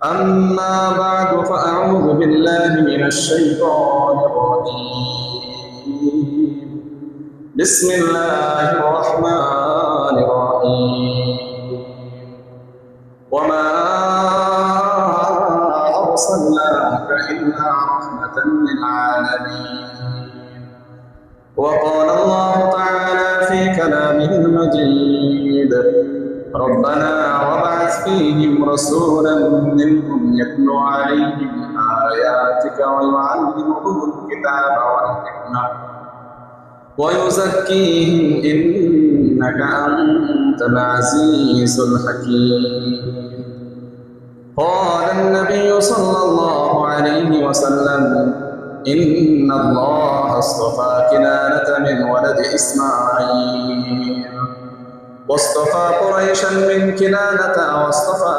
أما بعد فأعوذ بالله من الشيطان الرجيم بسم الله الرحمن الرحيم وما أرسلناك إلا رحمة للعالمين وقال الله تعالى في كلامه المجيد ربنا وابعث فيهم رسولا منهم يتلو عليهم آياتك ويعلمهم الكتاب والحكمة ويزكيهم إنك أنت العزيز الحكيم قال النبي صلى الله عليه وسلم إن الله اصطفى كنانة من ولد إسماعيل واصطفى قريشا من كنانة واصطفى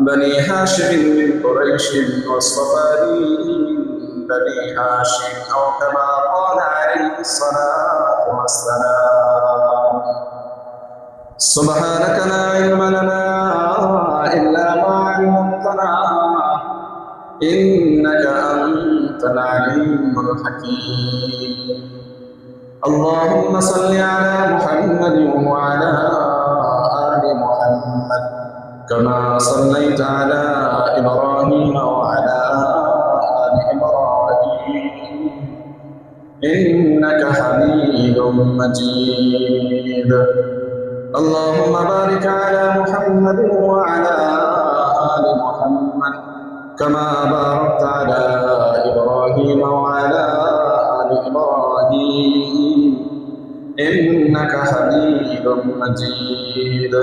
بني هاشم من قريش واصطفاني من بني هاشم أو كما قال عليه الصلاة والسلام سبحانك لا علم لنا إلا ما علمتنا إنك أنت العليم الحكيم اللهم صل على محمد وعلى آل محمد كما صليت على إبراهيم وعلى آل إبراهيم إنك حميد مجيد اللهم بارك على محمد وعلى آل محمد كما باركت على إبراهيم وعلى آل إبراهيم إنك حميد مجيد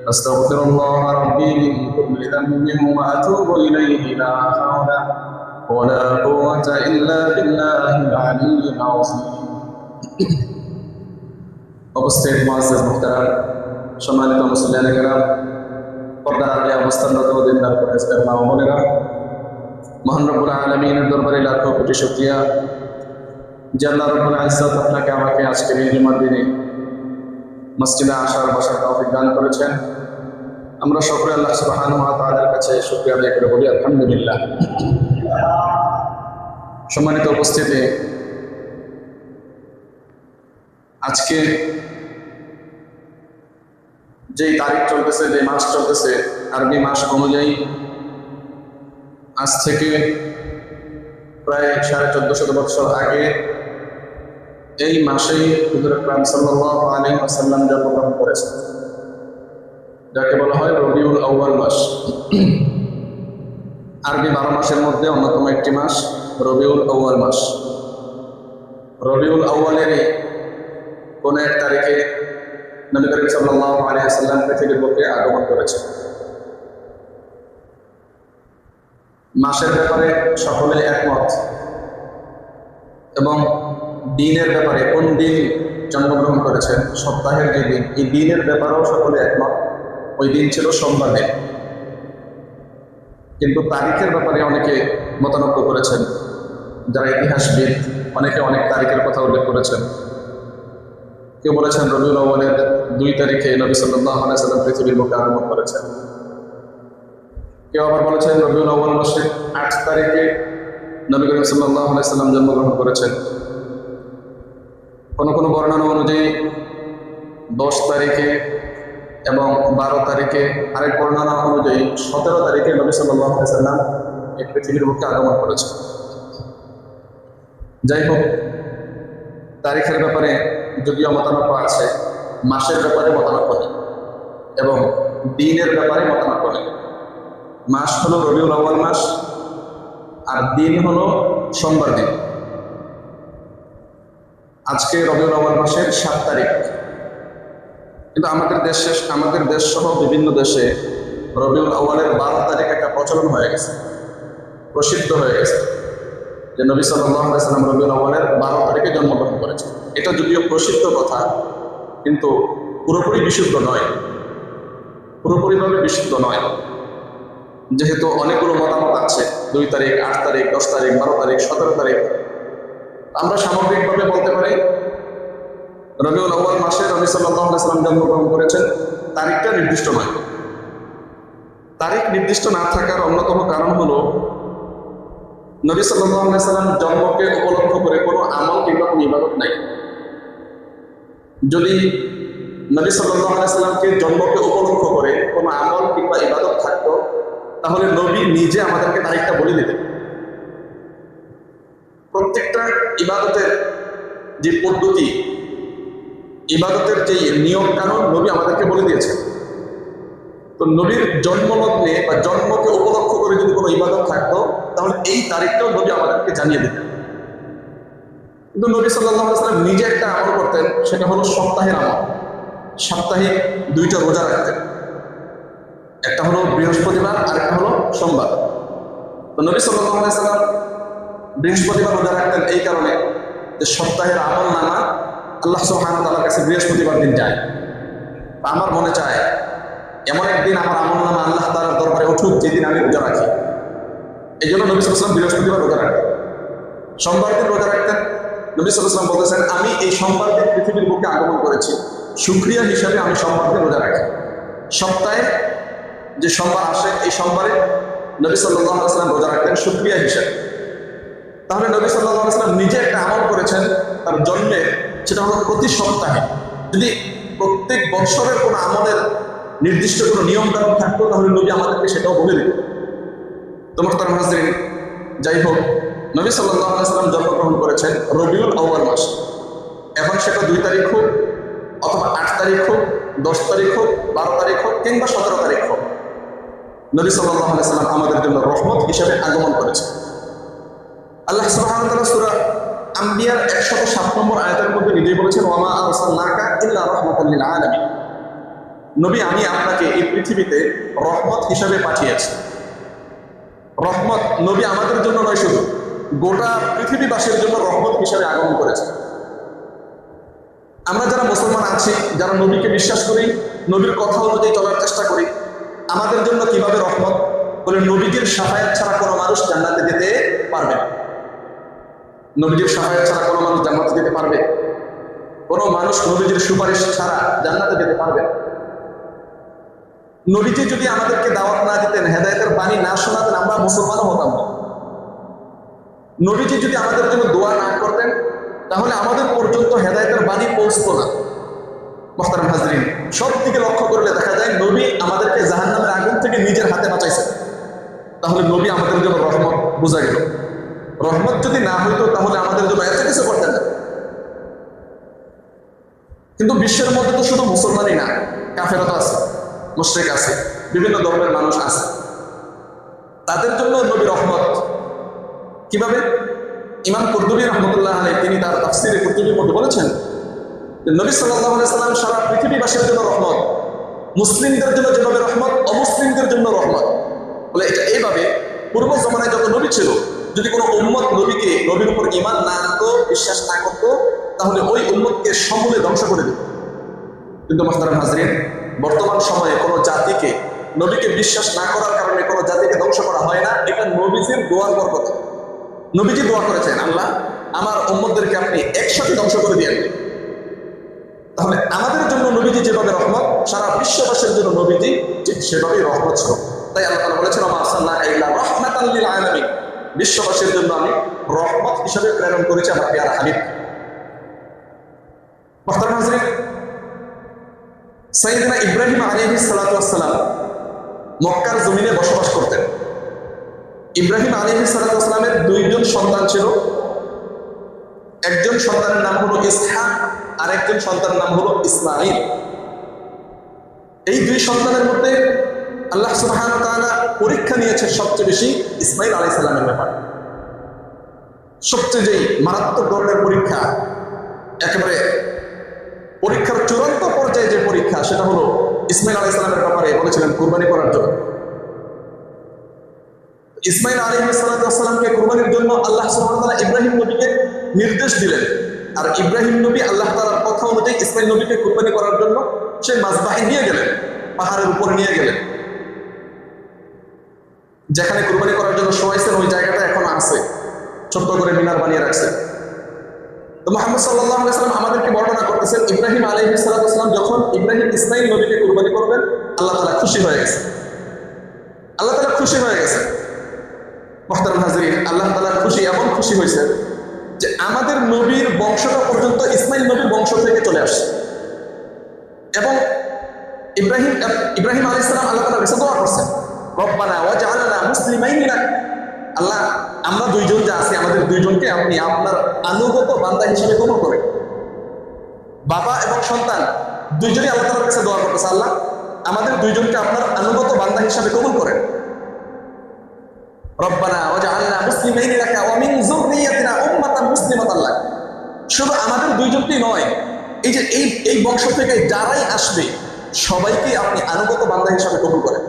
أستغفر الله ربي من كل ذنب وأتوب إليه لا حول ولا قوة إلا بالله العلي العظيم উপস্থিত মুআজ্জাজ মুহতারাম সম্মানিত মুসলিয়ানে কেরাম পর্দার আড়ালে অবস্থানরত দিনদার পরহেজগার মা ও বোনেরা মহান রব্বুল আলামিনের দরবারে লাখো কোটি শুকরিয়া যে আল্লাহ রব্বুল ইজ্জত আপনাকে আমাকে আজকের এই জুমার দিনে মসজিদে আসার বসার তৌফিক দান করেছেন। আমরা সকলে আল্লাহ সুবহানাহু ওয়া তাআলার কাছে শুকরিয়া আদায় করে বলি আলহামদুলিল্লাহ। সম্মানিত উপস্থিতি, আজকে যেই তারিখ চলতেছে, যে মাস চলতেছে, আরবি মাস অনুযায়ী আজ থেকে প্রায় 1450 বছর আগে এই মাসেই হুজুর আকরাম সাল্লাল্লাহু আলাইহি ওয়াসাল্লাম জন্মগ্রহণ করেছেন, যাকে বলা হয় রবিউল আউয়াল মাস। আরবি 12 মাসের মধ্যে অন্যতম একটি মাস রবিউল আউয়াল মাস। রবিউল আউয়ালের কোন এক তারিখে নবী করিম সাল্লাল্লাহু আলাইহি ওয়াসাল্লাম পৃথিবীর বুকে আগমন করেছেন। মাসের ব্যাপারে সকলে একমত এবং দিনের ব্যাপারে কোন দিন জন্মগ্রহণ করেছেন, সপ্তাহের যে দিন, এই দিনের ব্যাপারেও সকলে একমত। ওই দিন ছিল সোমবার দিন। কিন্তু তারিখের ব্যাপারে অনেকে মতানক্য করেছেন। যারা ইতিহাসবিদ অনেকে অনেক তারিখের কথা উল্লেখ করেছেন। কেউ বলেছেন রবিউল আউয়ালের 2 তারিখে নবী সাল্লাল্লাহু আলাইহি ওয়াসাল্লাম পৃথিবীর বুকে আগমন করেছেন। কেউ আবার বলেছেন রবিউল আউয়াল মাসের 8 তারিখে নবী করিম সাল্লাল্লাহু আলাইহি ওয়াসাল্লাম জন্মগ্রহণ করেছেন। কোন কোন বর্ণনা অনুযায়ী 10 তারিখে এবং 12 তারিখে, আরেক বর্ণনা অনুযায়ী 17 তারিখে নবী সাল্লাল্লাহু আলাইহি ওয়াসাল্লাম এই পৃথিবীর বুকে আগমন করেছেন। যাই হোক, তারিখের ব্যাপারে যদিও মতানক্য আছে, মাসের ব্যাপারে মতানক্য নেই এবং দিনের ব্যাপারে মতানক্য নেই। মাস হলো রবিউল আউয়াল মাস আর দিন হলো সোমবার দিন। আজকে রবিউল আউয়াল মাসের 7 তারিখ, কিন্তু আমাদের দেশ সহ বিভিন্ন দেশে রবিউল আউয়ালের 12 তারিখ একটা প্রচলন হয়ে গেছে, প্রসিদ্ধ হয়ে গেছে যে নবী সাল্লাল্লাহু আলাইহি ওয়াসাল্লাম রবিউল আউয়ালের 12 তারিখে জন্মগ্রহণ করেছেন। এটা যদিও প্রসিদ্ধ কথা, কিন্তু পুরোপুরি বিশুদ্ধ নয়, পুরোপুরিভাবে বিশুদ্ধ নয়। যেহেতু অনেকগুলো মতামত আছে, 2 তারিখ, 8 তারিখ, 10 তারিখ, 12 তারিখ, 17 তারিখ, আমরা সামগ্রিকভাবে বলতে পারি রবিউল আউয়াল মাসে নবী সাল্লাল্লাহু আলাইহি ওয়াসাল্লাম জন্মগ্রহণ করেছেন, তারিখটা নির্দিষ্ট নয়। তারিখ নির্দিষ্ট না থাকার অন্যতম কারণ হলো নবী সাল্লাল্লাহু আলাইহি সাল্লাম জন্মকে উপলক্ষ করে কোনো আমল কিংবা কোনো ইবাদত নাই। যদি নবী সাল্লাল্লাহু আলাইহি সাল্লামকে জন্মকে উপলক্ষ করে কোনো আমল কিংবা ইবাদত থাকতো, তাহলে নবী নিজে আমাদেরকে তারিখটা বলে দিতেন। প্রত্যেকটা ইবাদতের যে পদ্ধতি, ইবাদতের যে নিয়ম কানুন নবী আমাদেরকে বলে দিয়েছেন। তো নবীর জন্মলগ্নে বা জন্মকে উপলক্ষ করে যদি কোনো ইবাদত থাকতো, তাহলে এই তারিখটাও নবী আমাদেরকে জানিয়ে দিতেন। কিন্তু নবী সাল্লাল্লাহু আলাইহি সাল্লাম নিজে একটা আমল করতেন, সেটা হলো সপ্তাহের আমল। সাপ্তাহিক 2টা রোজা রাখতেন, একটা হলো বৃহস্পতিবার আর একটা হলো সোমবার। তো নবী সাল্লাল্লাহু আলাইহি সাল্লাম বৃহস্পতিবার রোজা রাখতেন এই কারণে যে সপ্তাহের আমল নামা আল্লাহ সুবহানাহু ওয়া তাআলার কাছে বৃহস্পতিবার দিন যায়। আমার মনে চায় এমন একদিন আমার আমল নামা আল্লাহ তাআলার দরবারে উঠুক যেদিন আমি রোজা রাখি। এই জন্য নবী সাল্লাল্লাহু আলাইহি সাল্লাম বৃহস্পতিবার রোজা রাখতেন। সোমবার দিন রোজা রাখতেন। নবী সাল্লাল্লাহু আলাইহি সাল্লাম বলেছেন, আমি এই সোমবার দিন পৃথিবীর বুকে আগমন করেছি, শুকরিয়া হিসাবে আমি সোমবার দিন রোজা রাখি। সপ্তাহে যে সোমবার আসে এই সোমবারে নবী সাল্লাল্লাহু আলাইহি সাল্লাম রোজা রাখতেন শুকরিয়া হিসাবে। তাহলে নবী সাল্লাল্লাহু আলাইহি সাল্লাম নিজে একটা আমল করেছেন তার জন্মে, সেটা হলো প্রতি সপ্তাহে। যদি প্রত্যেক বছরের কোনো আমলের নির্দিষ্ট কোনো নিয়ম কানুন থাকতো, তাহলে নবী আমাদেরকে সেটাও বলে দিত। তোমার তার হাজরিন, যাই হোক, নবী সাল্লাল্লাহু আলাইহি সাল্লাম জন্মগ্রহণ করেছেন রবিউল আউয়াল মাসে। এখন সেটা 2 তারিখ হোক, অথবা 8 তারিখ হোক, 10 তারিখ হোক, 12 তারিখ হোক, কিংবা 17 তারিখ হোক, নবী সাল্লাল্লাহু আলাইহি সাল্লাম আমাদের জন্য রহমত হিসেবে আগমন করেছেন। আল্লাহ সুবহানাহু ওয়া তাআলা সূরা আম্বিয়ার 107 নম্বর আয়াতের মধ্যে নিজেই বলেছেন, ওয়া মা আরসালনাকা ইল্লা রাহমাতাল লিল আলামিন। নবী, আমি আপনাকে এই পৃথিবীতে রহমত হিসেবে পাঠিয়েছি। রহমত নবী আমাদের জন্য নয়, শুধু গোটা পৃথিবীবাসীর জন্য রহমত হিসেবে আগমন করেছে। আমরা যারা মুসলমান আছি, যারা নবীকে বিশ্বাস করি, নবীর কথা অনুযায়ী চলার চেষ্টা করি, আমাদের জন্য কিভাবে রহমত? বলে নবীজির শাফায়াত ছাড়া কোনো মানুষ জান্নাতে যেতে পারবে না। নবীজির শাফায়াত ছাড়া কোনো মানুষ জান্নাতে যেতে পারবে? কোনো মানুষ নবীজির সুপারিশ ছাড়া জান্নাতে যেতে পারবে না। নবীজি যদি আমাদেরকে দাওয়াত না দিতেন, হেদায়েতের বাণী না শোনাতেন, আমরা মুসলমানও হতাম না। নবীজি যদি আমাদের জন্য দোয়া না করতেন, তাহলে আমাদের পর্যন্ত হেদায়েতের বাণী পৌঁছতো না। মুহতারাম হাজরিন, সব দিকে লক্ষ্য করলে দেখা যায় নবী আমাদেরকে জাহান্নামের আগুন থেকে নিজের হাতে বাঁচাইছেন। তাহলে নবী আমাদের জন্য রহমত, বোঝা গেল। রহমত যদি না হইতো তাহলে আমাদের জন্য এত কিছু করতেন না। কিন্তু বিশ্বের মধ্যে তো শুধু মুসলমানই না, কাফেরও তো আছে, মুশরিক আছে, বিভিন্ন ধর্মের মানুষ আছে। তাদের জন্য নবী রহমত। কিভাবে? ইমাম কুরতুবী রাহমাতুল্লাহ আলাইহি তিনি তার তাফসীরে কুরতুবীর মধ্যে বলেছেন যে নবী সাল্লাল্লাহু আলাইহি সাল্লাম সারা পৃথিবীবাসীর জন্য রহমত। মুসলিমদের জন্য যেভাবে রহমত, অমুসলিমদের জন্য রহমত। বলে এটা এইভাবে, পূর্ব জমানায় যত নবী ছিল, যদি কোনো উম্মত নবীর উপর ঈমান না আনতো, বিশ্বাস না করতো, তাহলে ওই উম্মতকে সমূলে ধ্বংস করে দিত। কিন্তু মুহতারাম হাজরিন, বর্তমান সময়ে কোনো জাতিকে নবীকে বিশ্বাস না করার কারণে কোনো জাতিকে ধ্বংস করা হয় না। এটা নবীজির দোয়ার বরকতে। নবীজি দোয়া করেছেন, আল্লাহ আমার উম্মতদেরকে আপনি একসাথে ধ্বংস করে দিয়েন। তাহলে আমাদের জন্য নবীজি যেভাবে রহমত, সারা বিশ্ববাসীর জন্য নবীজি ঠিক সেভাবেই রহমত ছিল। তাই আল্লাহ তাআলা বলেছেন, ওয়া মা আরসালনাকা ইল্লা রাহমাতাল লিল আলামিন। বিশ্ববাসীর জন্য আমি রহমত হিসেবে প্রেরণ করেছি আমার প্রিয় হাবিব। মুহতারাম হাজরিন, সাইয়েদনা ইব্রাহিম আলাইহিস সালাতু ওয়াস সালাম মক্কার জমিনে বসবাস করতেন। ইব্রাহিম আলাইহিস সালাতু ওয়াস সালামের 2 জন সন্তান ছিল। একজন সন্তানের নাম হলো ইসহাক, আর একজন সন্তানের নাম হলো ইসমাঈল। এই 2 সন্তানের মধ্যে আল্লাহ সুবহানাহু ওয়া তাআলা পরীক্ষা নিয়েছেন সবচেয়ে বেশি ইসমাঈল আলাইহিস সালামের ব্যাপারে। সবচেয়ে যেই মারাত্মক ধরনের পরীক্ষা, একেবারে পরীক্ষার চূড়ান্ত পর্যায়ে যে পরীক্ষা, সেটা হলো ইসমাঈল আলাইহিস সালামের ব্যাপারে বলেছিলেন কুরবানি করার জন্য। ইসমাঈল আলাইহিস সালামকে কুরবানির জন্য আল্লাহ সুবহানাহু ওয়া তাআলা ইব্রাহিম নবীকে নির্দেশ দিলেন। আর ইব্রাহিম নবী আল্লাহ তাআলার কথা অনুযায়ী ইসমাঈল নবীকে কুরবানি করার জন্য সেই মাযবাহে নিয়ে গেলেন, পাহাড়ের উপর নিয়ে গেলেন। যেখানে কুরবানি করার জন্য শোয়াইছেন ওই জায়গাটা এখনো আছে, ছোট্ট করে মিনার বানিয়ে রাখছে। তো মুহাম্মদ সাল্লাল্লাহু আলাইহি ওয়াসাল্লাম আমাদেরকে বর্ণনা করতেছেন, ইব্রাহিম আলাইহিস সালাম যখন ইসমাঈল নবীকে কুরবানি করবেন, আল্লাহ তাআলা খুশি হয়ে গেছে। খুশি হয়ে গেছে। মুহতারাম হাজরিন, আল্লাহ তাআলা খুশি, এমন খুশি হয়েছে যে আমাদের নবীর বংশটা পর্যন্ত ইসমাইল নবীর বংশ থেকে চলে আসছে। এবং ইব্রাহিম আলাইহিস সালাম আল্লাহ তাআলার কাছে দোয়া করছেন, রব্বানা ওয়াজআলনা মুসলিমাইন লাক, আল্লাহ আমরা দুইজন যে আছি আমাদের দুইজনকে আপনি আপনার আনুগত বান্দা হিসেবে কবুল করেন। বাবা এবং সন্তান দুইজনই আল্লাহ তাআলার কাছে দোয়া করতেছে, আল্লাহ আমাদের দুইজনকে আপনার আনুগত বান্দা হিসেবে কবুল করেন। রব্বানা ওয়াজআলনা মুসলিমাইন লাক ওয়া মিন যুররিয়াতিনা উম্মাতান মুসলিমাতান লাক। শুধু আমাদের দুইজনকেই নয়, এই যে এই বংশ থেকে যারাই আসবে সবাইকে আপনি আনুগত বান্দা হিসেবে কবুল করেন।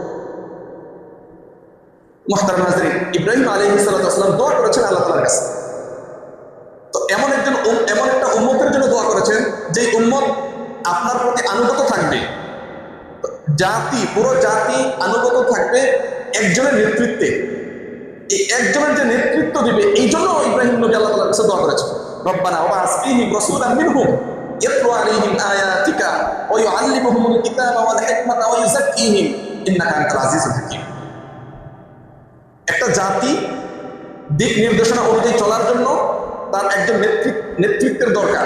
মুহতারাম হাজরিন, ইব্রাহিম আলাইহিস সালাম দোয়া করেছেন আল্লাহ তাআলার কাছে। তো এমন একটা উম্মতের জন্য দোয়া করেছেন যে উম্মত আপনার প্রতি আনুগত থাকবে, জাতি পুরো জাতি আনুগত থাকবে একজনের নেতৃত্বে। এই একজনের যে নেতৃত্ব দিবে এই জন্য ইব্রাহিম নবী আল্লাহ তাআলার কাছে দোয়া করেছেন, রব্বানা ওয়াবআস ফীহিম রাসূলাম মিনহুম ইয়াতলু আলাইহিম আয়াতিকা ওয়া ইউআল্লিমুহুমুল কিতাবা ওয়াল হিকমাতা ওয়া ইউযাক্কিহিম ইন্নাকা আনতাল আজিজুল হাকীম। একটা জাতি দিক নির্দেশনা অনুযায়ী চলার জন্য তার একজন নেতৃত্বের দরকার।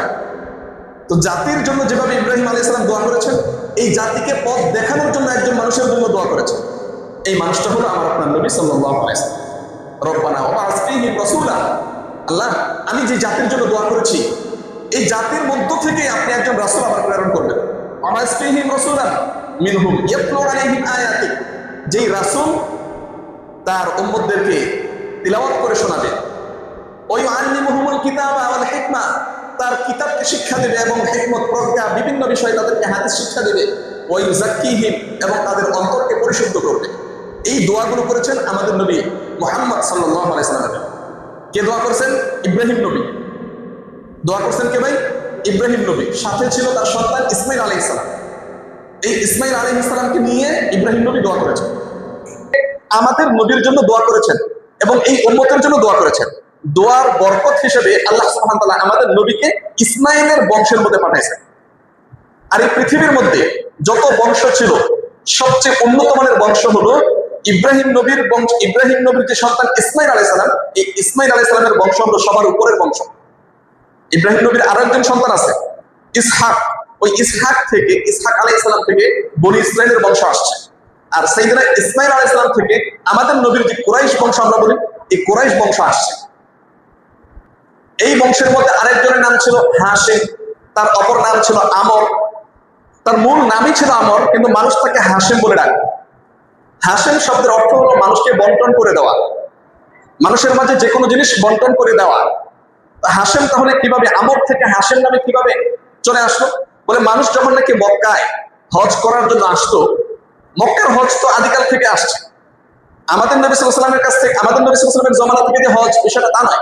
তো জাতির জন্য যেভাবে ইব্রাহিম আলাইহিস সালাম দোয়া করেছেন, এই জাতিকে পথ দেখানোর জন্য একজন মানুষের জন্য দোয়া করেছেন। এই মানুষটা হলো আমার আপনার নবী সাল্লাল্লাহু আলাইহি ওয়াসাল্লাম। রব্বানা ওয়াবআস ফীহিম রাসূলা, আল্লাহ আমি যে জাতির জন্য দোয়া করেছি এই জাতির মধ্য থেকে আপনি একজন রাসূল আমার প্রেরণ করবেন। ওয়াবআস ফীহিম রাসূলান মিনহুম ইয়াতলু আলাইহিম আয়াতিক, যেই রাসূল তার উম্মতদেরকে তিলাওয়াত করে শোনাবে, ওয়া ইউআল্লিমুহুমুল কিতাবা ওয়াল হিকমা, তার কিতাবকে শিক্ষা দেবে এবং হিকমত প্রজ্ঞা বিভিন্ন বিষয়ে তাদেরকে হাদিস শিক্ষা দেবে, ওয়া ইউযাক্কিহিম এবং তাদের অন্তরকে পরিশুদ্ধ করবে। এই দোয়াগুলো করেছেন আমাদের নবী মুহাম্মদ সাল্লাল্লাহু আলাইহি ওয়াসাল্লাম। কে দোয়া করেছেন? ইব্রাহিম নবী। দোয়া করছেন কে ভাই? ইব্রাহিম নবী। সাথে ছিল তার সন্তান ইসমাইল আলাইহিস সালাম। এই ইসমাইল আলাইহিস সালামকে নিয়ে ইব্রাহিম নবী দোয়া করেছেন। আমাদের নবীর জন্য দোয়া করেছেন এবং এই উম্মতের জন্য দোয়া করেছেন। দোয়ার বরকত হিসেবে আল্লাহ সুবহানাহু ওয়া তাআলা আমাদের নবীকে ইসমাইলের বংশের মধ্যে পাঠাইছেন। আর এই পৃথিবীর মধ্যে যত বংশ ছিল সবচেয়ে উন্নত মানের বংশ হলো ইব্রাহিম নবীর বংশ। ইব্রাহিম নবীর যে সন্তান ইসমাইল আলাইহিস সালাম, এই ইসমাইল আলাইহিস সালামের বংশ হলো সবার উপরের বংশ। ইব্রাহিম নবীর আরো একজন সন্তান আছে ইসহাক। ওই ইসহাক আলাইহিস সালাম থেকে বনি ইসরাইলের বংশ আসছে। আর সাইয়েদনা ইসমাইল আলাইহিস সালাম থেকে আমাদের নবীর যে কুরাইশ বংশ আমরা বলি, এই কুরাইশ বংশ আসছে। এই বংশের মধ্যে আরেকজনের নাম ছিল হাশিম, তার অপর নাম ছিল আমর। তার মূল নামই ছিল আমর, কিন্তু মানুষ তাকে হাশিম বলে ডাকে। হাশিম শব্দের অর্থ হলো মানুষকে বন্টন করে দেওয়া, মানুষের মাঝে যে কোনো জিনিস বন্টন করে দেওয়া। হাশিম তাহলে কিভাবে, আমর থেকে হাশিম নামে কিভাবে চলে আসলো? বলে মানুষ যখন নাকি মক্কায় হজ করার জন্য আসতো, মক্কার হজ তো আদিকাল থেকে আসছে। আমাদের নবী সাল্লাল্লাহু আলাইহি ওয়াসাল্লামের কাছ থেকে, আমাদের নবী সাল্লাল্লাহু আলাইহি ওয়াসাল্লামের জমানা থেকে যে হজ, বিষয়টা তা নয়।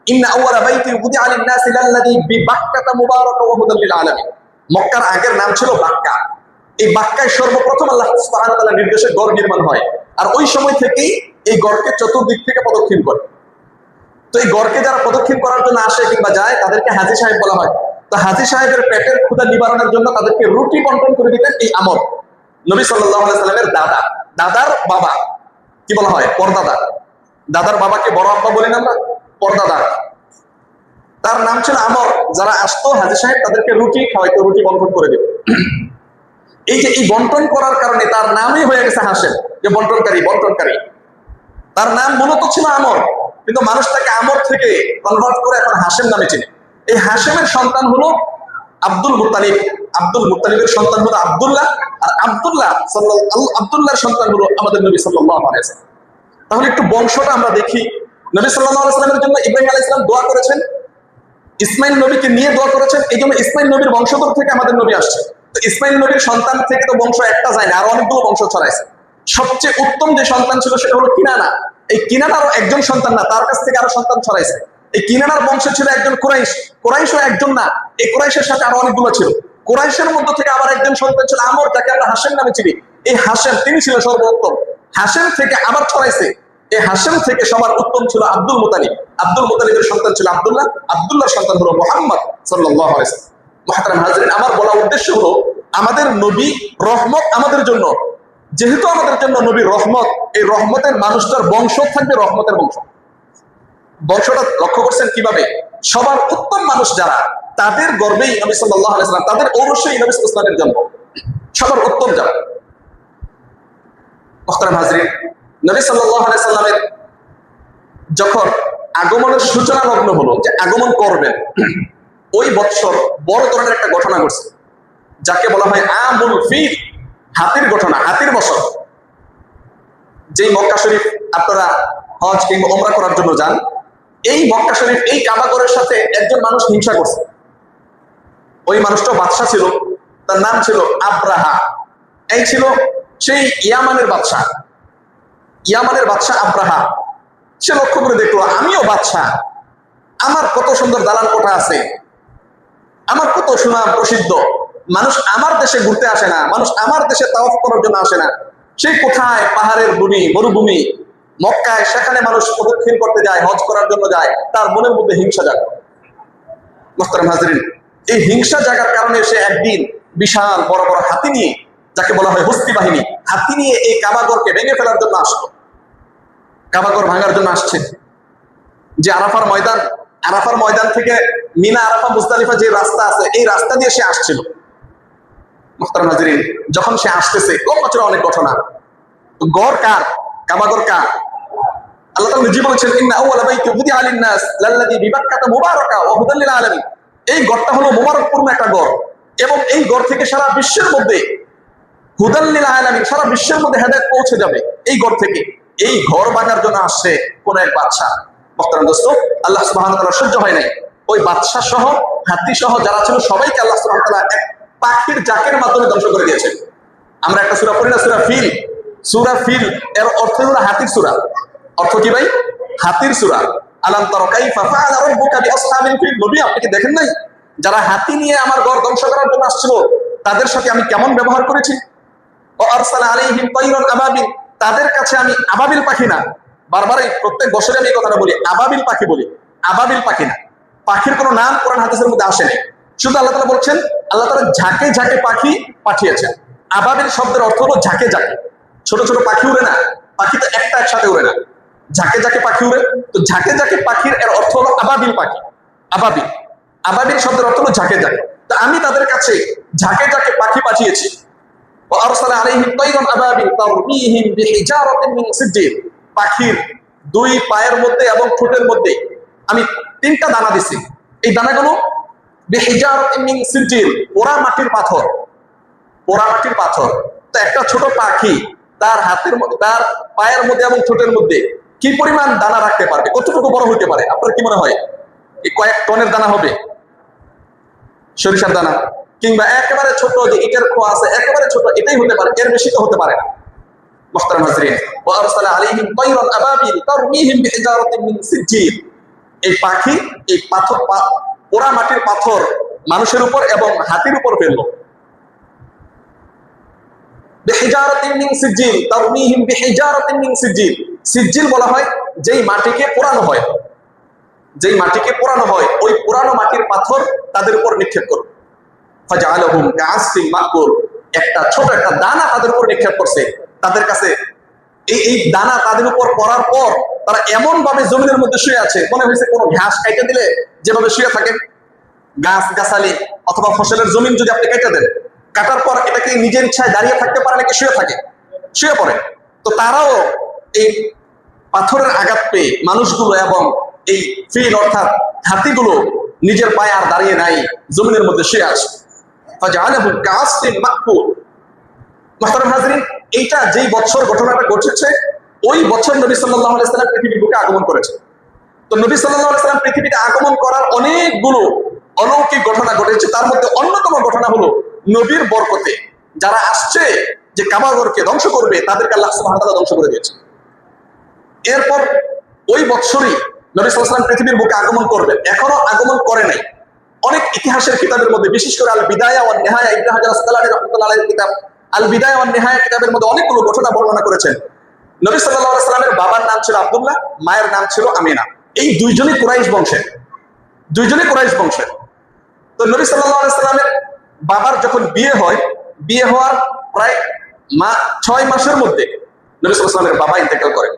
ইন্না আউয়ালা বাইতি উদিআ লিন-নাসি লাল্লাযী বিবাক্কাতা মুবারাকা ওয়া হুদাল লিল আলামিন। মক্কার আগের নাম ছিল বাক্কা। এই বাক্কায় সর্বপ্রথম আল্লাহ সুবহানাহু ওয়া তাআলার নির্দেশে গড় নির্মাণ হয়। আর ওই সময় থেকেই এই গড়কে চতুর্দিক থেকে প্রদক্ষিণ করে। তো এই গড়কে যারা প্রদক্ষিণ করার জন্য আসে কিংবা যায় তাদেরকে হাজী সাহেব বলা হয়। তো হাজী সাহেবের পেটের ক্ষুধা নিবারণের জন্য তাদেরকে রুটি বন্টন করে দিতেন এই আমর। নবী সাল্লাল্লাহু আলাইহি সাল্লামের দাদার বাবা কি বলা হয়? পরদাদা। দাদার বাবাকে বড় আব্বা বলি না আমরা, পরদাদা। তার নাম ছিল আমর। যারা আসতো হাজী সাহেব তাদেরকে রুটি খাওয়াইতো, রুটি বন্টন করে দিত। এই যে এই বন্টন করার কারণে তার নামই হয়ে গেছে হাশিম, যে বন্টনকারী। তার নাম মূলত ছিল আমর, কিন্তু মানুষ তাকে আমর থেকে কনভার্ট করে এখন হাশিম নামে চিনে। এই হাশিমের সন্তান হলো আব্দুল মুত্তালিব। আব্দুল মুত্তালিবের সন্তান হলো আব্দুল্লাহ, আর আব্দুল্লাহর সন্তান হলো আমাদের নবী সাল্লাল্লাহু আলাইহি ওয়াসাল্লাম। তাহলে একটু বংশটা আমরা দেখি। নবী সাল্লাল্লাহু আলাইহি ওয়াসাল্লামের জন্য ইব্রাহিম আলাইহিস সালাম দোয়া করেছেন, ইসমাইল নবীকে নিয়ে দোয়া করেছেন। এই জন্য ইসমাইল নবীর বংশধর থেকে আমাদের নবী আসছে। তো ইসমাইল নবীর সন্তান থেকে তো বংশ একটা যায় না, আরো অনেকগুলো বংশ ছড়াইছে। সবচেয়ে উত্তম যে সন্তান ছিল সেটা হলো কিনানা। এই কিনানারও একজন সন্তান না, তার কাছ থেকে আরো সন্তান ছড়াইছে। এই কিনানার বংশে ছিল একজন কুরাইশও একজন না, এই কুরাইশের সাথে আরো অনেকগুলো ছিল। কুরাইশের মধ্য থেকে আবার একজন সন্তান ছিল আমর, যাকে আমরা হাশিম নামে চিনি। এই হাশিম তিনি ছিল সর্বোত্তম। হাশিম থেকে আবার ছড়াইছে। এই হাশিম থেকে সবার উত্তম ছিল আব্দুল মুতালিব। আব্দুল মুতালিবের সন্তান ছিল আব্দুল্লাহ, আব্দুল্লাহর সন্তান হলো মুহাম্মদ সাল্লাল্লাহু আলাইহি ওয়াসাল্লাম। মুহতারাম হাজরিন, আমার বলা উদ্দেশ্য হলো আমাদের নবী রহমত আমাদের জন্য, যেহেতু আমাদের জন্য নবীর রহমত, এই রহমতের মানুষটার বংশ থাকবে রহমতের বংশ। বংশটা লক্ষ্য করছেন কিভাবে? সবার উত্তম মানুষ যারা, তাদের গর্বেই নবী সাল্লাল্লাহু আলাইহি ওয়াসাল্লাম, তাদের অবশ্যই নবী সাল্লাল্লাহু আলাইহি ওয়াসাল্লামের জন্ম। সবার উত্তম যারা। মুহতারাম হাজরিন, নবী সাল্লাল্লাহু আলাইহি ওয়াসাল্লামের যখন আগমনের সূচনা লগ্ন হলো, যে আগমন করবেন, ওই বৎসর বড় ধরনের একটা ঘটনা ঘটছে, যাকে বলা হয় আমুল ফিল, হাতির ঘটনা, হাতির বছর। যেই মক্কা শরীফ আপনারা হজ কিংবা ওমরা করার জন্য যান, এই মক্কা শরীফ, এই কাবাগরের সাথে একজন মানুষ হিংসা করছে। ওই মানুষটা বাদশাহ ছিল, তার নাম ছিল আব্রাহা। এই ছিল সেই ইয়ামানের বাদশাহ, ইয়ামানের বাদশাহ আব্রাহা। সে লক্ষ্য করে দেখলো, আমিও বাদশাহ, আমার কত সুন্দর দালান কোঠা আছে, আমার কত সুনাম প্রসিদ্ধ, মানুষ আমার দেশে ঘুরতে আসে না, মানুষ আমার দেশে তাওয়াফ করার জন্য আসে না, সেই কোথায় পাহাড়ের ভূমি, মরুভূমি মক্কায়, সেখানে মানুষ প্রদক্ষিণ করতে যায়, হজ করার জন্য যায়। তার মনের মধ্যে হিংসা জাগে। মুহতারাম হাজরিন, এই হিংসা জাগার কারণে সে একদিন বিশাল বড় বড় হাতি নিয়ে, যাকে বলা হয় হস্তি বাহিনী, হাতি নিয়ে এই কাবাগরকে ভেঙে ফেলার জন্য আসলো। কাবাগর ভাঙার জন্য আসছে। যে আরাফার ময়দান, আরাফার ময়দান থেকে মিনা, আরাফা, মুজদালিফা যে রাস্তা আছে, এই রাস্তা দিয়ে সে আসছিল। মুহতারাম হাজরিন, যখন সে আসতেছে, অনেক ঘটনা। গড় কার? কাবাগর কার? আল্লাহ তাআলা নিজে বলেছেন, ইন্না আউওয়ালা বাইতি উযিআ লিন-নাস লাল্লাযী বিবাক্কাতা মুবারাকা ওয়া হুদাল লিল আলামিন। এই গড়টা হলো মুবারকপূর্ণ একটা গড়, এবং এই গড় থেকে সারা বিশ্বের মধ্যে হুদাল লিল আলামিন, সারা বিশ্বের মধ্যে হেদায়েত পৌঁছে যাবে এই গড় থেকে। এই ঘর ভাঙার জন্য আসছে কোন এক বাদশা। মুহতারাম দোস্ত, আল্লাহ সুবহানাহু ওয়া তাআলা সহ্য হয় নাই, ওই বাদশা সহ, হাতি সহ যারা ছিল সবাইকে আল্লাহ সুবহানাহু ওয়া তাআলা এক পাখির জাকের মাধ্যমে ধ্বংস করে দিয়েছেন। আমরা একটা সূরা পড়ি না, সূরা ফিল। সূরা ফিল এর অর্থ হলো হাতির সূরা। অর্থ কি ভাই? হাতির সূরা। আলাম তারা কাইফা ফাআলা রাব্বুকা বিআসহাবিল ফিল। নবী, আপনি কি দেখেন নাই, যারা হাতি নিয়ে আমার ঘর ধ্বংস করার জন্য আসছিল, তাদের সাথে আমি কেমন ব্যবহার করেছি? ও আরসালা আলাইহিম তায়রান আবাবিল, তাদের কাছে আমি আবাবিল পাখি না, বারবারই প্রত্যেক বছরে আমি এই কথাটা বলি, আবাবিল পাখি বলি, আবাবিল পাখি না। পাখির কোনো নাম কোরআন হাদিসের মধ্যে আসে নাই। শুধু আল্লাহ তাআলা বলছেন, আল্লাহ তাআলা ঝাঁকে ঝাঁকে পাখি পাঠিয়েছেন। আবাবিল শব্দের অর্থ হলো ঝাঁকে ঝাঁকে। ছোট ছোট পাখি উড়ে না, পাখি তো একটা একসাথে উড়ে না, ঝাঁকে ঝাঁকে পাখি উড়ে। তো ঝাঁকে ঝাঁকে পাখির এর অর্থ হলো আবাবিল পাখি। আবাবিল, আবাবিল শব্দের অর্থ হলো ঝাঁকে ঝাঁকে। তো আমি তাদের কাছে ঝাঁকে ঝাঁকে পাখি পাঠিয়েছি। ওয়ারসালা আলাইহিম তায়রান আবাবিল তারমিহিম বিহিজারাতিন মিন সিজ্জিল, পাখির দুই পায়ের মধ্যে এবং ঠোঁটের মধ্যে আমি তিনটা দানা দিছি। এই দানাগুলো বিহিজারাতিন মিন সিজ্জিল, পোড়া মাটির পাথর, পোড়া মাটির পাথর। তো একটা ছোট পাখি তার হাতের মধ্যে, তার পায়ের মধ্যে এবং ঠোঁটের মধ্যে কি পরিমাণ দানা রাখতে পারবে? কতটুকু বড় হতে পারে? আপনার কি মনে হয়? এই কয়েক টনের দানা হবে? সরিষার দানা, কিংবা একেবারে ছোট যে ইটের খোয়া আছে, একেবারে ছোট, এটাই হতে পারে, এর বেশি তো হতে পারে না। মুহতারাম হাজরিন, ওয়া আরসালা আলাইহিম তায়রান আবাবিল তারমিহিম বিহিজারাতিন মিন সিজ্জিল, এই পাখি এই পাথর, পোড়া মাটির পাথর মানুষের উপর এবং হাতির উপর ফেললো। বিহিজারাতিন মিন সিজ্জিল তারমিহিম বিহিজারাতিন মিন সিজ্জিল, সিজ্জিল বলা হয় যেই মাটিকে পোড়ানো হয়, যেই মাটিকে পোড়ানো হয়, ওই পোড়ানো মাটির পাথর তাদের উপর নিক্ষেপ করো। ফাজআলাহুম কাআসফিন মাকুল, একটা ছোট একটা দানা তাদের উপর নিক্ষেপ করছে। তাদের কাছে এই দানা তাদের উপর পড়ার পর তারা এমন ভাবে জমিনের মধ্যে শুয়ে আছে, মনে হয়েছে কোনো ঘাস কেটে দিলে যেভাবে শুয়ে থাকে, গাছ গাছালি অথবা ফসলের জমিন যদি আপনি কেটে দেন, কাটার পর এটাকে নিজের ইচ্ছায় দাঁড়িয়ে থাকতে পারে নাকি শুয়ে থাকে, শুয়ে পড়ে। তো তারাও এই পাথরের আঘাত পেয়ে মানুষগুলো এবং এই ফিল অর্থাৎ হাতিগুলো নিজের পায়ে আর দাঁড়িয়ে নাই, জমিনের মধ্যে শুয়ে আছে। ফাজআলাহুম কাআসফিন মাকুল। মুহতারাম হাজরিন, এইটা যেই বছর ঘটনাটা ঘটেছে, ওই বছর নবী সাল্লাল্লাহু আলাইহি ওয়াসাল্লাম পৃথিবীর বুকে আগমন করেছে। তো নবী সাল্লাল্লাহু আলাইহি ওয়াসাল্লাম পৃথিবীতে আগমন করার অনেকগুলো অলৌকিক ঘটনা ঘটেছে। তার মধ্যে অন্যতম ঘটনা হলো নবীর বরকতে যারা আসছে যে কাবাগরকে ধ্বংস করবে, তাদেরকে আল্লাহ সুবহানাহু ওয়া তাআলা ধ্বংস করে দিয়েছে। এরপর ওই বছরই নবী সাল্লাল্লাহু আলাইহি ওয়াসাল্লাম পৃথিবীর বুকে আগমন করবেন, এখনো আগমন করে নাই। অনেক ইতিহাসের কিতাবের মধ্যে, বিশেষ করে আল বিদায়া ওয়ান নিহায়া, ইবনে হাজার আসকালানী রাহমাতুল্লাহ আলাইহির কিতাব আল বিদায়া ওয়ান নিহায়া কিতাবের মধ্যে অনেকগুলো ঘটনা বর্ণনা করেছেন। নবী সাল্লাল্লাহু আলাইহি ওয়াসাল্লামের বাবার নাম ছিল আব্দুল্লাহ, মায়ের নাম ছিল আমিনা। এই দুইজনই কুরাইশ বংশের, দুইজনই কুরাইশ বংশের। তো নবী সাল্লাল্লাহু আলাইহি ওয়াসাল্লামের বাবার যখন বিয়ে হয়, বিয়ে হওয়ার প্রায় 6 মাসের মধ্যে নবী সাল্লাল্লাহু আলাইহি ওয়াসাল্লামের বাবা ইন্তেকাল করেন।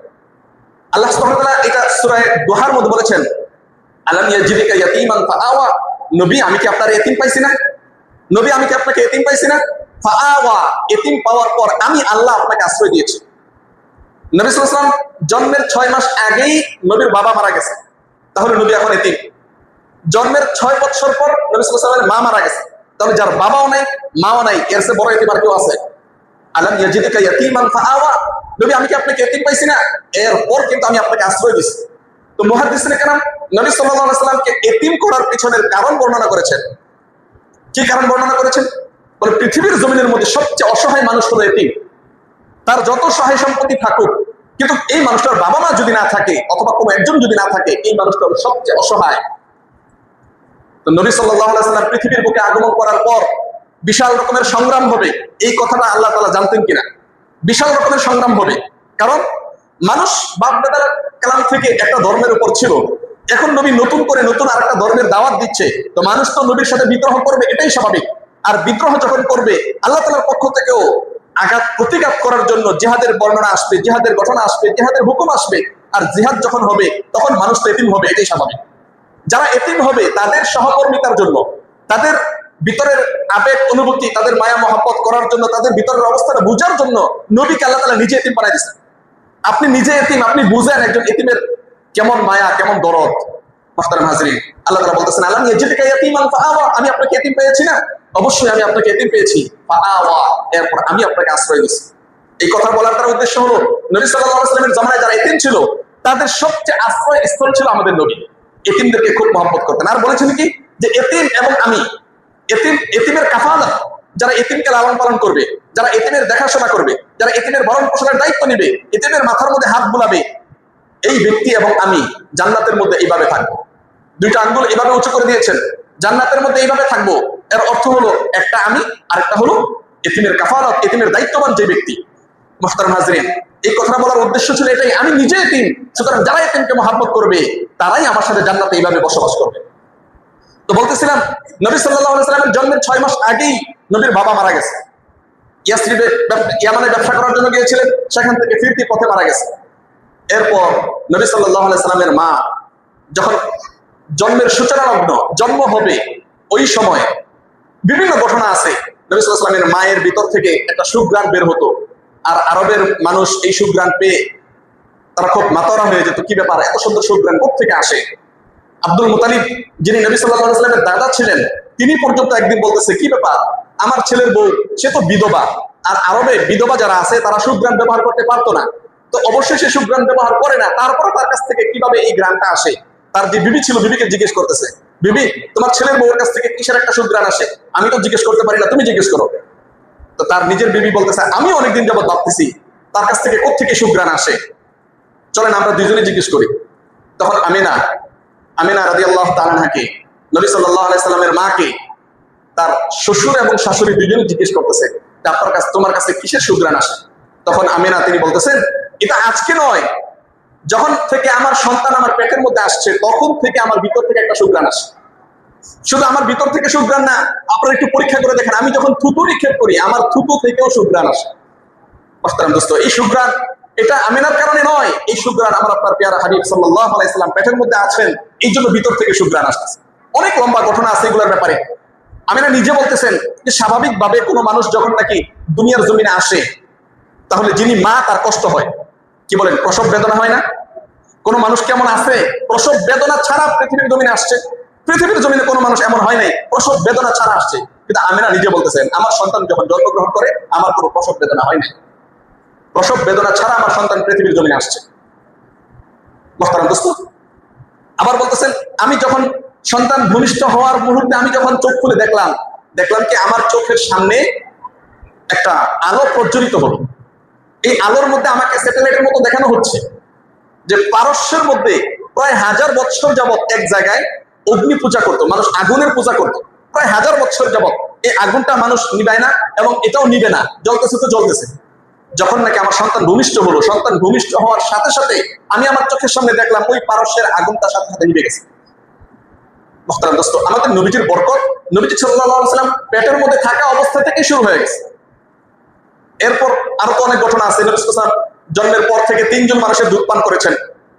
আল্লাহ সুবহানাহু ওয়া তাআলা এটা সূরা দুহার মধ্যে বলেছেন, আলাম ইয়াজিদিকা ইয়াতীমান ফাআওয়া, নবী আমি কি আপনার এতিম পাইছি না? নবী আমি কি আপনাকে এতিম পাইছি না? ফাআওয়া, এতিম পাওয়ার পর আমি আল্লাহ আপনাকে আশ্রয় দিয়েছি। নবী সাল্লাল্লাহু আলাইহি ওয়াসাল্লাম জন্মের 6 মাস আগেই নবীর বাবা মারা গেছে, তাহলে নবী এখন এতিম। জন্মের 6 বছর পর নবী সাল্লাল্লাহু আলাইহি ওয়াসাল্লামের মা মারা গেছে, তাহলে যার বাবাও নাই মাও নাই, এর চেয়ে বড় এতিম আর কেউ আছে? আলাম ইয়াজিদিকা ইয়াতীমান ফাআওয়া, নবী আমি কি আপনাকে এতিম পাইছি না? এরপর কিন্তু আমি আপনাকে আশ্রয় দিয়েছি। তো মুহাদ্দিসিনে কেরাম নবী সাল্লাল্লাহু আলাইহি ওয়াসাল্লামকে এতিম করার পিছনের কারণ বর্ণনা করেছেন। কি কারণ বর্ণনা করেছেন? বলে পৃথিবীর জমিনের মধ্যে সবচেয়ে অসহায় মানুষ হলো এতিম। তার যত সহায় সম্পত্তি থাকুক, কিন্তু এই মানুষটার বাবা মা যদি না থাকে অথবা কোনো একজন যদি না থাকে, এই মানুষটা হলো সবচেয়ে অসহায়। তো নবী সাল্লাল্লাহু আলাইহি ওয়াসাল্লাম পৃথিবীর বুকে আগমন করার পর বিশাল রকমের সংগ্রাম হবে, এই কথাটা আল্লাহ তাআলা জানতেন কিনা? বিশাল রকমের সংগ্রাম হবে, কারণ মানুষ বাপ দাদার কালাম থেকে একটা ধর্মের উপর ছিল, এখন নবী নতুন করে নতুন আরেকটা ধর্মের দাওয়াত দিচ্ছে, তো মানুষ তো নবীর সাথে বিদ্রোহ করবে, এটাই স্বাভাবিক। আর বিদ্রোহ যখন করবে, আল্লাহ তাআলার পক্ষ থেকেও আঘাত প্রতিঘাত করার জন্য জিহাদের বর্ণনা আসবে, জিহাদের ঘটনা আসবে, জিহাদের হুকুম আসবে। আর জিহাদ যখন হবে তখন মানুষ তো এতিম হবে, এটাই স্বাভাবিক। যারা এতিম হবে তাদের সহকর্মিতার জন্য, তাদের ভিতরের আবেগ অনুভূতি, তাদের মায়া মহব্বত করার জন্য, তাদের ভিতরের অবস্থাটা বুঝার জন্য নবীকে আল্লাহ তাআলা নিজে এতিম বানাই দিয়েছেন। আপনি নিজে এতিম, আপনি বুঝেন একজন এতিমের কেমন মায়া, কেমন দরদ। মুহতারাম হাজরিন, আল্লাহ তাআলা বলতেছেন, আলাম ইয়াজিদিকা ইয়াতীমান ফাআওয়া, আমি আপনাকে এতিম পেয়েছি না? অবশ্যই আমি আপনাকে এতিম পেয়েছি। ফাআওয়া, এরপর আমি আপনাকে আশ্রয় দিয়েছি। এই কথা বলার তার উদ্দেশ্য হলো, নবী সাল্লাল্লাহু আলাইহি ওয়াসাল্লামের জামানায় যারা এতিম ছিল তাদের সবচেয়ে আশ্রয় স্থল ছিল আমাদের নবী। এতিমদেরকে খুব মহব্বত করতেন। আর বলেছেন কি যে এতিম এবং আমি, এতিমের কাফালাত, যারা এতিমকে লালন পালন করবে, যারা এতিমের দেখাশোনা করবে, যারা এতিমের ভরণ পোষণের দায়িত্ব নেবে, এতিমের মাথার মধ্যে হাত বুলাবে, এই ব্যক্তি এবং আমি জান্নাতের মধ্যে এইভাবে থাকবো। 2টা আঙ্গুল এইভাবে উঁচু করে দিয়েছেন, জান্নাতের মধ্যে এইভাবে থাকবো। এর অর্থ হলো একটা আমি, আরেকটা হলো এতিমের কাফালাত, এতিমের দায়িত্ববান যে ব্যক্তি। মুহতারাম হাজরিন, এই কথাটা বলার উদ্দেশ্য ছিল এটাই, আমি নিজে এতিম, সুতরাং যারা এতিমকে মহব্বত করবে তারাই আমার সাথে জান্নাতে এইভাবে বসবাস করবে। তো বলতেছিলাম, নবী সাল্লাল্লাহু আলাইহি ওয়াসাল্লামের জন্মের 6 মাস আগেই নবীর বাবা মারা গেছে। ইয়ামানে ব্যবসা করার জন্য গিয়েছিলেন, সেখান থেকে ফিরতি পথে মারা গেছে। এরপর নবী সাল্লাল্লাহু আলাইহি ওয়াসাল্লামের মা যখন জন্মের সূচনা লগ্ন, জন্ম হবে, ওই সময় বিভিন্ন ঘটনা আছে। নবী সাল্লাল্লাহু আলাইহি ওয়াসাল্লামের মায়ের ভিতর থেকে একটা সুঘ্রাণ বের হতো, আর আরবের মানুষ এই সুঘ্রাণ পেয়ে তারা খুব মাতারা হয়ে যেত, কি ব্যাপার, এত সুন্দর সুঘ্রাণ কোত্থেকে আসে? আব্দুল মুতালিব, যিনি নবী সাল্লাল্লাহু আলাইহি ওয়াসাল্লামের দাদা ছিলেন, তিনি পর্যন্ত একদিন বলতেছে, কি ব্যাপার, আমার ছেলের বউ সে তো বিধবা, আর আরবে বিধবা যারা আছে তারা সুঘ্রাণ ব্যবহার করতে পারতো না, তো অবশ্যই সে সুঘ্রাণ ব্যবহার করে না, তারপরে তার কাছ থেকে কিভাবে এই গ্রামটা আসে? তার যে বিবি ছিল, বিবিকে জিজ্ঞেস করতেছে, বিবি তোমার ছেলের বউর কাছ থেকে কিসের একটা সুঘ্রাণ আসে? আমি তো জিজ্ঞেস করতে পারি না, তুমি জিজ্ঞেস করো। তো তার নিজের বিবি বলতেছে, আমি অনেকদিন যাবত ভাবতেছি তার কাছ থেকে কোত্থেকে সুঘ্রাণ আসে, চলেন আমরা দুইজনে জিজ্ঞেস করি। তখন আমিনা রাদিয়াল্লাহু তাআলা আনহাকে, নবী সাল্লাল্লাহু আলাইহি সাল্লামের মাকে, তার শ্বশুর এবং শাশুড়ি দুইজনে জিজ্ঞেস করতেছে, তোমার কাছে কিসের সুঘ্রাণ আসে? তখন আমিনা তিনি বলতেছেন, এটা আজকে নয়, যখন থেকে আমার সন্তান আমার পেটের মধ্যে আসছে তখন থেকে আমার ভিতর থেকে একটা সুঘ্রাণ আসে। শুধু আমার ভিতর থেকে সুঘ্রাণ না, আপনারা একটু পরীক্ষা করে দেখেন, আমি যখন থুতু নিক্ষেপ করি আমার থুতু থেকেও সুঘ্রাণ আসে। মুহতারাম দোস্ত, এই সুঘ্রাণ এটা আমিনার কারণে নয়, এই সুঘ্রাণ আমার আপনার পেয়ারা হাবিব সাল্লাল্লাহু আলাইহি সাল্লাম পেটের মধ্যে আছেন, এই জন্য ভিতর থেকে সুঘ্রাণ আসতেছে। অনেক লম্বা ঘটনা আছে এগুলোর ব্যাপারে। আমিনা নিজে বলতেছেন যে স্বাভাবিকভাবে কোনো মানুষ যখন নাকি দুনিয়ার জমিনে আসে, তাহলে যিনি মা তার কষ্ট হয়, কি বলেন, প্রসব বেদনা হয় না? কোন মানুষ কেমন আছে প্রসব বেদনা ছাড়া পৃথিবীর জমিনে আসছে? পৃথিবীর জমিনে কোনো মানুষ এমন হয় নাই প্রসব বেদনা ছাড়া আসছে। কিন্তু আমিনা নিজে বলতেছেন, আমার সন্তান যখন জন্মগ্রহণ করে আমার কোনো প্রসব বেদনা হয় নাই, প্রসব বেদনা ছাড়া আমার সন্তান পৃথিবীর জমিনে আসছে। মুহতারাম দোস্ত, আবার বলতেছেন, আমি যখন সন্তান ভূমিষ্ঠ হওয়ার মুহূর্তে আমি যখন চোখ খুলে দেখলাম কি আমার চোখের সামনে একটা আলো প্রজ্বলিত হলো। এই আলোর মধ্যে আমাকে স্যাটেলাইটের মতো দেখানো হচ্ছে যে পারস্যের মধ্যে প্রায় 1000 বছর যাবত এক জায়গায় অগ্নি পূজা করতো, মানুষ আগুনের পূজা করতো প্রায় 1000 বছর যাবত। এই আগুনটা মানুষ নিবায় না এবং এটাও নিবে না, জ্বলতেছে তো জ্বলতেছে। যখন নাকি আমার সন্তান ভূমিষ্ঠ হলো, সন্তান ভূমিষ্ঠ হওয়ার সাথে সাথে আমি আমার চোখের সামনে দেখলাম ওই পারস্যের আগুনটা সাথে সাথে নিভে গেছে। মুহতারাম দোস্ত, আমাদের নবীজির বরকত, নবীজি সাল্লাল্লাহু আলাইহি ওয়াসাল্লাম পেটের মধ্যে থাকা অবস্থা থেকে শুরু হয়ে গেছে। এরপর আরো তো অনেক ঘটনা আছে। নবী সাল্লাল্লাহু আলাইহি ওয়াসাল্লাম জন্মের পর থেকে 3 জন মানুষের দুধ পান করেছেন।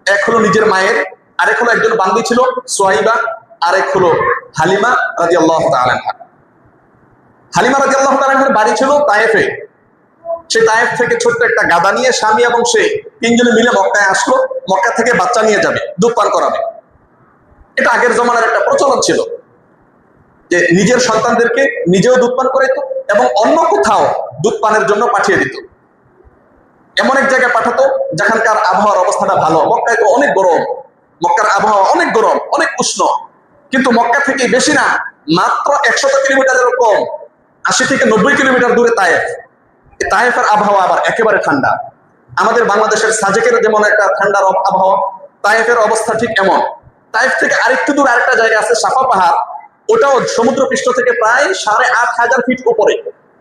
এক হলো নিজের মায়ের, আরেক হলো একজন বান্দী ছিল সুহাইবা, আরেক হলো হালিমা রাদিয়াল্লাহু তাআলা আনহা। হালিমা রাদিয়াল্লাহু তাআলা আনহার বাড়ি ছিল তায়েফে। সেই তায়েফ থেকে ছোট্ট একটা গাদা নিয়ে স্বামী এবং সে 3 জনে মিলে মক্কায় আসলো। মক্কা থেকে বাচ্চা নিয়ে যাবে, দুধ পান করাবে। এটা আগের জমানার একটা প্রচলন ছিল যে নিজের সন্তানদেরকে নিজেও দুধ পান করাইতো এবং অন্য কোথাও দুধ পানের জন্য পাঠিয়ে দিত। এমন এক জায়গায় পাঠাতো যেখানকার আবহাওয়ার অবস্থাটা ভালো। মক্কায় তো অনেক গরম, মক্কার আবহাওয়া অনেক গরম, অনেক উষ্ণ, কিন্তু মক্কা থেকে বেশি না, মাত্র 100 কিলোমিটারের কম, 80 থেকে 90 কিলোমিটার দূরে তায়েফ। তায়েফের আবহাওয়া আবার একেবারে ঠান্ডা। আমাদের বাংলাদেশের সাজেকের যেমন একটা ঠান্ডার আবহাওয়া, তায়েফের অবস্থা ঠিক এমন। তায়েফ থেকে আরেকটু দূর আরেকটা জায়গা আছে সাফা পাহাড়, ওটাও সমুদ্র পৃষ্ঠ থেকে প্রায় 8,500 ফিট উপরে,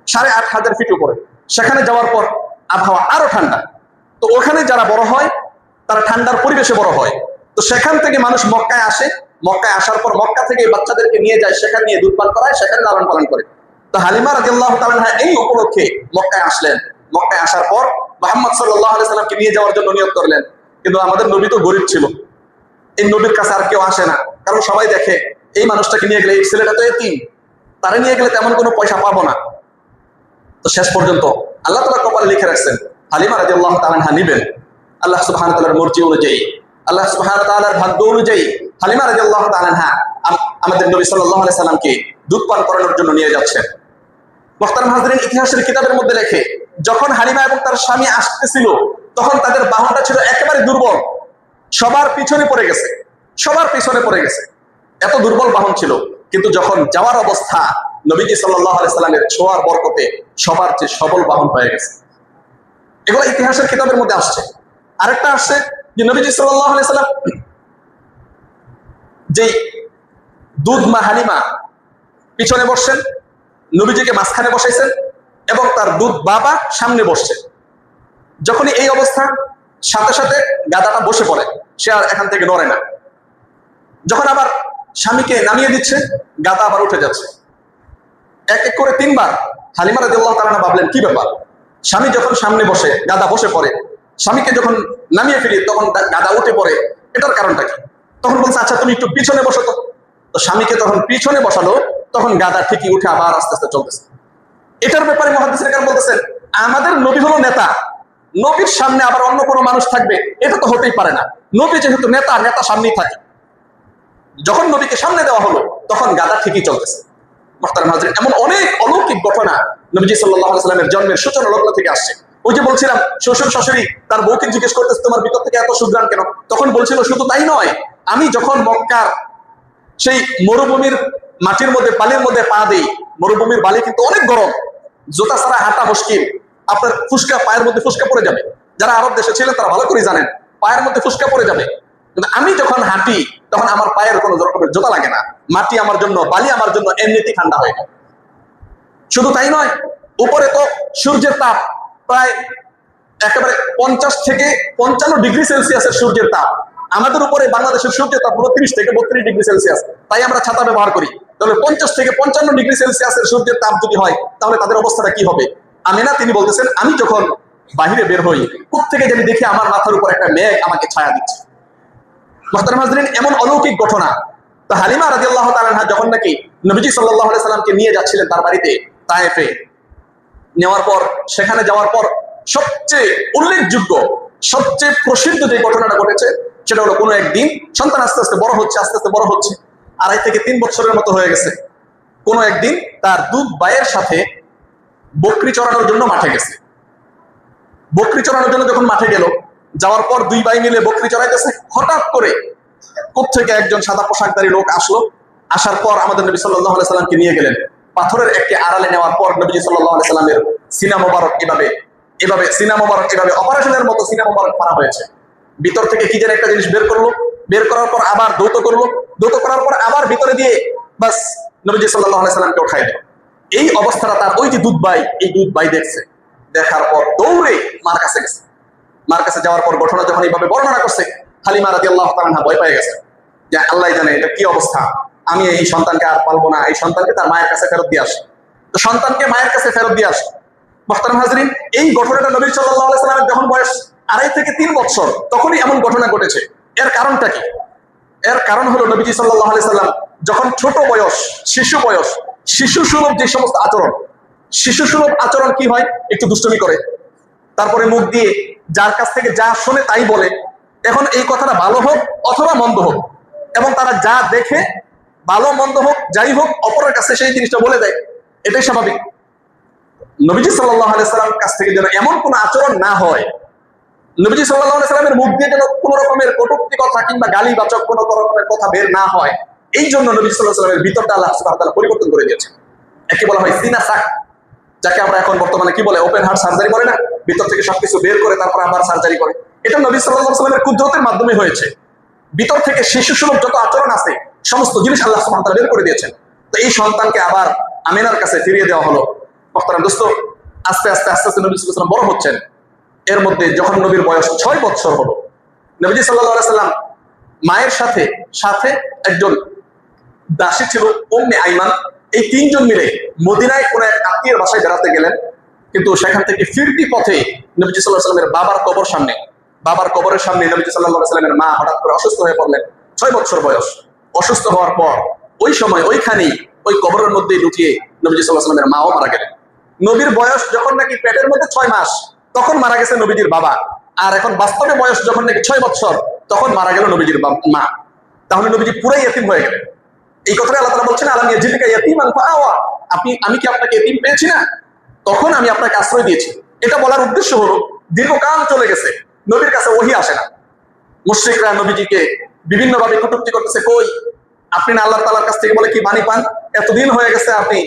8,500 ফিট উপরে। সেখানে যাওয়ার পর আবহাওয়া আরো ঠান্ডা। তো ওখানে যারা বড় হয় তারা ঠান্ডার পরিবেশে বড় হয়। তো সেখান থেকে মানুষ মক্কায় আসে, মক্কায় আসার পর মক্কা থেকে বাচ্চাদেরকে নিয়ে যায়, সেখানে নিয়ে দুধ পান করায়, সেখানে লালন পালন করে। তো হালিমা রাদিয়াল্লাহু তাআলা আনহা এই উপলক্ষে মক্কায় আসলেন। মক্কায় আসার পর মুহাম্মদ সাল্লাল্লাহু আলাইহি সাল্লামকে নিয়ে যাওয়ার জন্য নিয়ত করলেন। কিন্তু আমাদের নবী তো গরিব ছিল, এই নবীর কাছে আর কেউ আসে না, কারণ সবাই দেখে এই মানুষটাকে নিয়ে গেলে, এই ছেলেটা তো এতিম, তারা নিয়ে গেলে তেমন কোনো পয়সা পাবো না। তো শেষ পর্যন্ত আল্লাহ তাআলা কপালে লিখে রাখছেন হালিমা রাদিয়াল্লাহু তাআলা আনহা নিবেন। আল্লাহ সুবহানাহু ওয়া তাআলার মর্জি অনুযায়ী, আল্লাহ সুবহানাহু ওয়া তাআলার ভাগ্য অনুযায়ী হালিমা রাদিয়াল্লাহু তাআলা আনহা আমাদের নবী সাল্লাল্লাহু আলাইহি সাল্লামকে দুধ পান করানোর জন্য নিয়ে যাচ্ছেন। মুহতারাম হাজরিন, ইতিহাসের কিতাবের মধ্যে লেখে যখন হালিমা এবং তার স্বামী আসতেছিল তখন তাদের বাহনটা ছিল একেবারে দুর্বল, সবার পিছনে পড়ে গেছে, সবার পিছনে পড়ে গেছে, এত দুর্বল বাহন ছিল। কিন্তু যখন যাওয়ার অবস্থা, নবীজি সাল্লাল্লাহু আলাইহি সাল্লামের ছোঁয়ার বরকতে সবার চেয়ে সবল বাহন হয়ে গেছে। এগুলো ইতিহাসের কিতাবের মধ্যে আসছে। আরেকটা আসছে যে নবীজি সাল্লাল্লাহু আলাইহি সাল্লাম যেই দুধ মা হালিমা পিছনে বসছেন, নবীজিকে মাঝখানে বসাইছেন এবং তার দুধ বাবা সামনে বসছে। যখনই এই অবস্থা, সাথে সাথে গাদাটা বসে পড়ে, সে আর এখান থেকে নড়ে না। যখন আবার স্বামীকে নামিয়ে দিচ্ছে, গাদা আবার উঠে যাচ্ছে। এক এক করে 3 বার। হালিমা রাদিয়াল্লাহু তাআলা আনহা ভাবলেন কি ব্যাপার, স্বামী যখন সামনে বসে গাদা বসে পড়ে, স্বামীকে যখন নামিয়ে ফেলি তখন গাদা উঠে পড়ে, এটার কারণটা কি? তখন বলছে আচ্ছা তুমি একটু পিছনে বসো তো। তো স্বামীকে তখন পিছনে বসালো, তখন গাদা ঠিকই উঠে আবার আস্তে আস্তে চলতেছে। এটার ব্যাপারে মুহাদ্দিসিনে কেরাম বলতেছেন আমাদের নবী হলো নেতা, নবীর সামনে আবার অন্য কোনো মানুষ থাকবে এটা তো হতেই পারে না। নবী যেহেতু নেতা, নেতা সামনেই থাকে। যখন নবীকে সামনে দেওয়া হলো তখন গাদা ঠিকই চলতেছে। মুহতারাম হাজরিন, এমন অনেক অলৌকিক ঘটনা নবীজি সাল্লাল্লাহু আলাইহি সাল্লামের জন্মের সূচনা লগ্ন থেকে আসছে। ওই যে বলছিলাম শ্বশুর শাশুড়ি তার বউকে জিজ্ঞেস করতেছে তোমার ভিতর থেকে এত সুঘ্রাণ কেন? তখন বলছিল শুধু তাই নয়, আমি যখন মক্কার সেই মরুভূমির মাটির মধ্যে, বালির মধ্যে পা দিই, মরুভূমির বালি কিন্তু অনেক গরম, জুতা ছাড়া হাঁটা মুশকিল, আপনার ফুসকা, পায়ের মধ্যে ফুসকা পড়ে যাবে। যারা আরব দেশে ছিলেন তারা ভালো করে জানেন পায়ের মধ্যে ফুসকা পড়ে যাবে। কিন্তু আমি যখন হাঁটি তখন আমার পায়ের কোনো রকমের জুতা লাগে না, মাটি আমার জন্য, বালি আমার জন্য এমনিতেই ঠান্ডা হয়ে যায়। শুধু তাই নয়, উপরে তো সূর্যের তাপ প্রায় একেবারে 50 থেকে 55 ডিগ্রি সেলসিয়াসের সূর্যের তাপ। আমাদের উপরে বাংলাদেশের সূর্যের তাপ 30 থেকে 32 ডিগ্রি সেলসিয়াস, তাই আমরা ছাতা ব্যবহার করি। তাহলে 50 থেকে 55 ডিগ্রি সেলসিয়াসের সূর্যের তাপ যদি হয় তাহলে তাদের অবস্থাটা কি হবে? আমিনা তিনি বলতেছেন আমি যখন বাহিরে বের হই, কোত্থেকে জানি দেখি আমার মাথার উপর একটা মেঘ আমাকে ছায়া দিচ্ছে। মুহতারাম হাজরিন, এমন অলৌকিক ঘটনা। তো হালিমা রাদিয়াল্লাহু তাআলা আনহা যখন নাকি নবীজি সাল্লাল্লাহু আলাইহি সাল্লামকে নিয়ে যাচ্ছিলেন তার বাড়িতে তায়েফে, নেওয়ার পর, সেখানে যাওয়ার পর সবচেয়ে উল্লেখযোগ্য, সবচেয়ে প্রসিদ্ধ যে ঘটনাটা ঘটেছে সেটা হলো কোনো একদিন সন্তান আস্তে আস্তে বড় হচ্ছে, আস্তে আস্তে বড় হচ্ছে, 2.5 থেকে 3 বছরের মতো হয়ে গেছে। কোনো একদিন তার দুধ ভাইয়ের সাথে বকরি চড়ানোর জন্য মাঠে গেছে। বকরি চড়ানোর জন্য যখন মাঠে গেল, যাওয়ার পর 2 ভাই মিলে বকরি চড়াইতেছে, হঠাৎ করে কোত্থেকে একজন সাদা পোশাকধারী লোক আসলো। আসার পর আমাদের নবী সাল্লাল্লাহু আলাইহি সাল্লামকে নিয়ে গেলেন। পাথরের একটি আড়ালে নেওয়ার পর নবী সাল্লাল্লাহু আলাইহি সাল্লামের সিনা মোবারক এভাবে সিনা মোবারক এভাবে অপারেশনের মতো সিনা মোবারক করা হয়েছে। ভিতর থেকে কি যেন একটা জিনিস বের করলো, বের করার পর আবার দ্রুত করলো, দ্রুত করার পর আবার ভিতরে দিয়ে বাস নবী সাল্লাল্লাহু আলাইহি সাল্লামকে উঠাই দিল। এই অবস্থাটা তার ওই যে দুধ ভাই, এই দুধ ভাই দেখছে। দেখার পর দৌড়ে মার কাছে গেছে। মার কাছে যাওয়ার পর ঘটনা যখন এইভাবে বর্ণনা করছে, হালিমা রাদিয়াল্লাহু তাআলা আনহা ভয় পেয়ে গেছে যে আল্লাহ জানে এটা কি অবস্থা, আমি এই সন্তানকে আর পালবো না, এই সন্তানকে তার মায়ের কাছে ফেরত দিয়ে আসে। তো সন্তানকে মায়ের কাছে ফেরত দিয়ে আসে। মুহতারাম হাজরিন, এই ঘটনাটা নবী সাল্লাল্লাহু আলাইহি সাল্লামের যখন বয়স 2.5 থেকে 3 বছর, তখনই এমন ঘটনা ঘটেছে। এর কারণটা কি? এর কারণ হলো নবীজি সাল্লাল্লাহু আলাইহি সাল্লাম যখন ছোট বয়স, শিশু সুলভ যে সমস্ত আচরণ, শিশু সুলভ আচরণ কি হয়? একটু দুষ্টুমি করে, তারপরে মুখ দিয়ে যার কাছ থেকে যা শোনে তাই বলে। এখন এই কথাটা ভালো হোক অথবা মন্দ হোক, এবং তারা যা দেখে, ভালো মন্দ হোক যাই হোক, অপরের কাছে সেই জিনিসটা বলে দেয়, এটাই স্বাভাবিক। নবীজি সাল্লাল্লাহু আলাইহি সাল্লামের কাছ থেকে যেন এমন কোন আচরণ না হয়, নবীজি সাল্লাল্লাহু আলাইহি সাল্লামের মুখ দিয়ে যেন কোন রকমের কটূক্তি কথা কিংবা গালিবাচক কোন রকমের কথা বের না হয়, এই জন্য নবী সাল্লাল্লাহু আলাইহি সাল্লামের ভিতরটা আল্লাহ সুবহানাহু ওয়া তাআলা পরিবর্তন করে দিয়েছেন। একে বলা হয় সিনা সাক, যাকে আমরা এখন বর্তমানে কি বলে, ওপেন হার্ট সার্জারি বলে না, ভিতর থেকে সবকিছু বের করে তারপর আবার সার্জারি করে। এটা নবী সাল্লাল্লাহু আলাইহি সাল্লামের কুদরতের মাধ্যমে হয়েছে। ভিতর থেকে শিশু সুলভ যত আচরণ আছে সমস্ত জিনিস আল্লাহ সুবহানাহু ওয়া তাআলা বের করে দিয়েছেন। তো এই সন্তানকে আবার আমিনার কাছে ফিরিয়ে দেওয়া হলো। মুহতারাম দোস্ত, আস্তে আস্তে আস্তে আস্তে নবী সাল্লাল্লাহু আলাইহি ওয়াসাল্লাম বড় হচ্ছেন। এর মধ্যে যখন নবীর বয়স 6 বছর হলো, নবীজি সাল্লাল্লাহু আলাইহি সাল্লাম মায়ের সাথে সাথে একজন দাসী ছিল উম্মে আইমান, এই তিনজন মিলে মদিনায় কোন এক আত্মীয়ের বাসায় বেড়াতে গেলেন। কিন্তু সেখান থেকে ফিরতি পথে নবীজি সাল্লাল্লাহু আলাইহি সাল্লামের বাবার কবরের সামনে নবীজি সাল্লাল্লাহু আলাইহি সাল্লামের মা হঠাৎ করে অসুস্থ হয়ে পড়লেন। 6 বছর বয়স। অসুস্থ হওয়ার পর ওই সময় ওইখানেই ওই কবরের মধ্যে লুটিয়ে নবীজি সাল্লাল্লাহু আলাইহি সাল্লামের মাও মারা গেলেন। নবীর বয়স যখন নাকি পেটের মধ্যে 6 মাস, তখন মারা গেছে নবীজির বাবা। আর এখন বাস্তবে বয়স যখন নাকি 6 বছর, তখন মারা গেল নবীজির মা। তাহলে নবীজি পুরাই ইতিম হয়ে গেলেন। এই কথাটা আল্লাহ তাআলা বলছেন, আলাম ইয়াজিদকা ইয়াতীমান ফাআওয়া, আমি কি আপনাকে ইতিম পেয়েছি না, তখন আমি আপনাকে আশ্রয় দিয়েছি। এটা বলার উদ্দেশ্য হলো, দীর্ঘকাল চলে গেছে, নবীর কাছে ওহী আসে না। মুশরিকরা নবীজিকে বিভিন্ন ভাবে কটূক্তি করতেছে, কই আপনি না আল্লাহ তাআলার কাছ থেকে বলে কি বাণী পান? এতদিন হয়ে গেছে আপনি,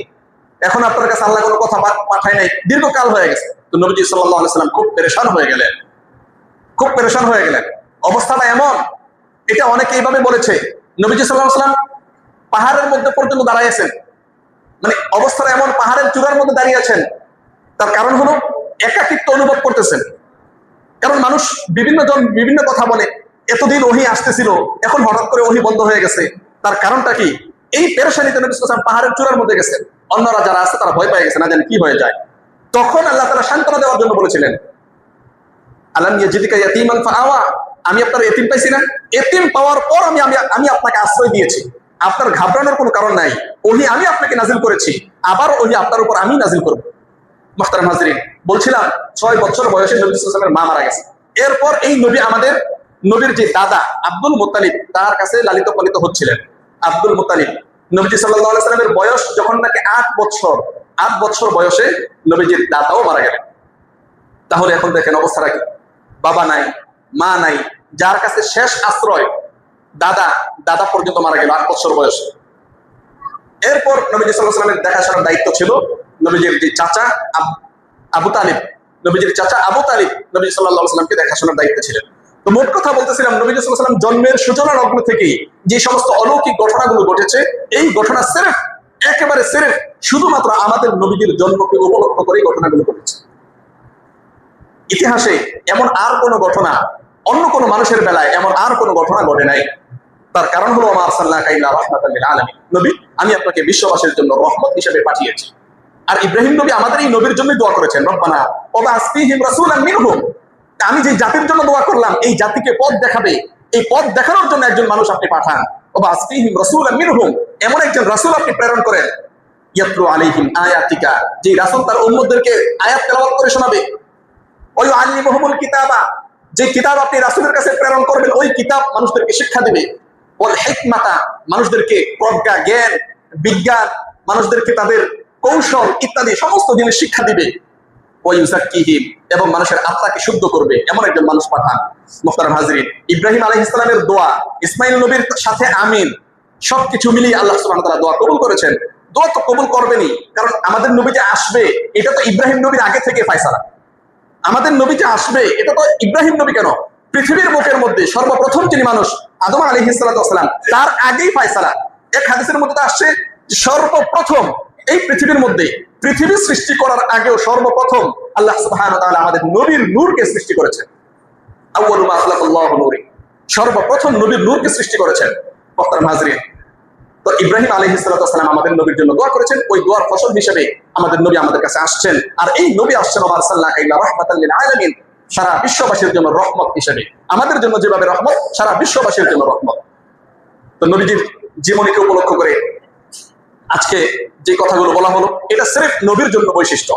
এখন আপনার কাছে আল্লাহ কোনো কথা পাঠায় নাই, দীর্ঘকাল হয়ে গেছে। তো নবীজি সাল্লাল্লাহু আলাইহি সাল্লাম খুব পেরেশান হয়ে গেলেন। অবস্থাটা এমন, এটা অনেকে এইভাবে বলেছে, নবীজি সাল্লাল্লাহু আলাইহি সাল্লাম পাহাড়ের মধ্যে পর্যন্ত দাঁড়াইছেন, মানে অবস্থাটা এমন, পাহাড়ের চূড়ার মধ্যে দাঁড়িয়ে আছেন। তার কারণ হলো একাকিত্ব অনুভব করতেছেন। কারণ মানুষ বিভিন্ন কথা বলে, এতদিন ওহী আসতেছিল, এখন হঠাৎ করে ওহী বন্ধ হয়ে গেছে। তার কারণটা কি? এই পেরেশানিতে নবী সাল্লাল্লাহু আলাইহি সাল্লাম পাহাড়ের চূড়ার মধ্যে গেছেন। অন্যরা যারা আছে তারা ভয় পেয়ে গেছে, না জানি কি হয়ে যায়। তখন আল্লাহ তাআলা সান্ত্বনা দেওয়ার জন্য বলেছিলেন, আলাম ইয়াজিদকা ইয়াতীমান ফাআওয়া, আমি আপনার এতিম পাইছি না, এতিম পাওয়ার পর আমি আপনাকে আশ্রয় দিয়েছি, আপনার ঘাবড়ানোর কোনো কারণ নাই। ওহী আমি আপনাকে নাজিল করেছি, আবার ওহী আপনার উপর আমি নাজিল করব। মুহতারাম হাজরিন, বলছিলাম 6 বছর বয়সে নবী সাল্লাল্লাহু আলাইহি ওয়াসাল্লামের মা মারা গেছে। এরপর এই নবী আমাদের নবীর যে দাদা আব্দুল মুত্তালিব, তার কাছে লালিত পালিত হচ্ছিলেন। আব্দুল মুত্তালিব, নবীজি সাল্লাল্লাহু আলাইহি ওয়াসাল্লামের বয়স যখন নাকি 8 বছর বয়সে নবীজির দাদাও মারা গেলেন। তাহলে এখন দেখেন অবস্থাটা কি, বাবা নাই, মা নাই, যার কাছে শেষ আশ্রয় দাদা পর্যন্ত মারা গেল 8 বছর বয়সে। এরপর নবীজি সাল্লাল্লাহু আলাইহি ওয়াসাল্লামের দেখাশোনার দায়িত্ব ছিল নবীজির যে চাচা আবু তালিব, নবীজি সাল্লাল্লাহু আলাইহি ওয়াসাল্লামকে দেখাশোনার দায়িত্ব ছিলেন। তো মোট কথা বলতেছিলাম, নবী সাল্লাল্লাহু আলাইহি ওয়াসাল্লাম জন্মের সূচনা লগ্ন থেকেই যে সমস্ত অলৌকিক ঘটনাগুলো ঘটেছে, এই ঘটনা একেবারে শুধুমাত্র আমাদের নবীজির জন্মকে উপলক্ষ করেই ঘটনাগুলো ঘটেছে। ইতিহাসে এমন আর কোনো ঘটনা, অন্য কোনো মানুষের বেলায় এমন আর কোনো ঘটনা ঘটে নাই। তার কারণ হলো, ওয়া মা আরসালনাকা ইল্লা রাহমাতাল লিল আলামিন, নবী আমি আপনাকে বিশ্ববাসীর জন্য রহমত হিসেবে পাঠিয়েছি। আর ইব্রাহিম নবী আমাদের এই নবীর জন্যই দোয়া করেছেন, রব্বানা ওয়াবআস ফীহিম রাসূলান মিনহুম, আমি যে জাতির জন্য দোয়া করলাম, এই জাতিকে পথ দেখাবে, এই পথ দেখানোর জন্য একজন মানুষ আপনি পাঠান। ওয়াবআস ফীহিম রাসূলান মিনহুম, এমন একজন রাসূল আপনি প্রেরণ করেন, ইয়াতলু আলাইহিম আয়াতিকা, যে রাসূল তার উম্মতদেরকে আয়াত তেলাওয়াত করে শোনাবে। ওয়া ইউআল্লিমুহুমুল কিতাবা, যে কিতাব আপনি রাসূলের কাছে প্রেরণ করবেন, ওই কিতাব মানুষদেরকে শিক্ষা দিবে। ওয়াল হিকমাতা, মানুষদেরকে প্রজ্ঞা, জ্ঞান, বিজ্ঞান, মানুষদেরকে তাদের কৌশল ইত্যাদি সমস্ত জিনিস শিক্ষা দিবে। ওয়া ইউযাক্কিহিম, এবং মানুষের আত্মাকে শুদ্ধ করবে, এমন একজন মানুষ পাঠান। মুহতারাম হাজরিন, ইব্রাহিম আলাইহিস সালামের দোয়া, ইসমাইল নবীর সাথে আমিন, সবকিছু মিলিয়ে আল্লাহ সুবহানাহু ওয়া তাআলা দোয়া কবুল করেছেন। দোয়া তো কবুল করবেনই, কারণ আমাদের নবী যে আসবে এটা তো ইব্রাহিম নবীর আগে থেকে ফয়সালা। আমাদের নবী যে আসবে এটা তো ইব্রাহিম নবী কেন, পৃথিবীর বুকের মধ্যে সর্বপ্রথম যিনি মানুষ আদম আলাইহিস সালাম, তার আগেই ফয়সালা। এক হাদিসের মধ্যে আসছে, সর্বপ্রথম এই পৃথিবীর মধ্যে, পৃথিবী সৃষ্টি করার আগেও সর্বপ্রথম আল্লাহ সুবহানাহু ওয়া তাআলা আমাদের নবীর নূরকে সৃষ্টি করেছেন। আউয়ালু মা খালাকাল্লাহু নূরি, সর্বপ্রথম নবীর নূরকে সৃষ্টি করেছেন। মুহতারাম হাজরিন, তো ইব্রাহিম আলাইহিস সালাম আমাদের নবীর জন্য দোয়া করেছেন, ওই দোয়ার ফসল হিসেবে আমাদের নবী আমাদের কাছে আসছেন। আর এই নবী আসছেন ওয়া আরসালনাকা ইল্লা রাহমাতাল লিল আলামিন, সারা বিশ্ববাসীর জন্য রহমত হিসেবে। আমাদের জন্য যেভাবে রহমত, সারা বিশ্ববাসীর জন্য রহমত। তো নবীজির জীবনীকে উপলক্ষ করে আজকে যে কথাগুলো বলা হলো, এটা সির্ফ নবীর জন্য বৈশিষ্ট্য,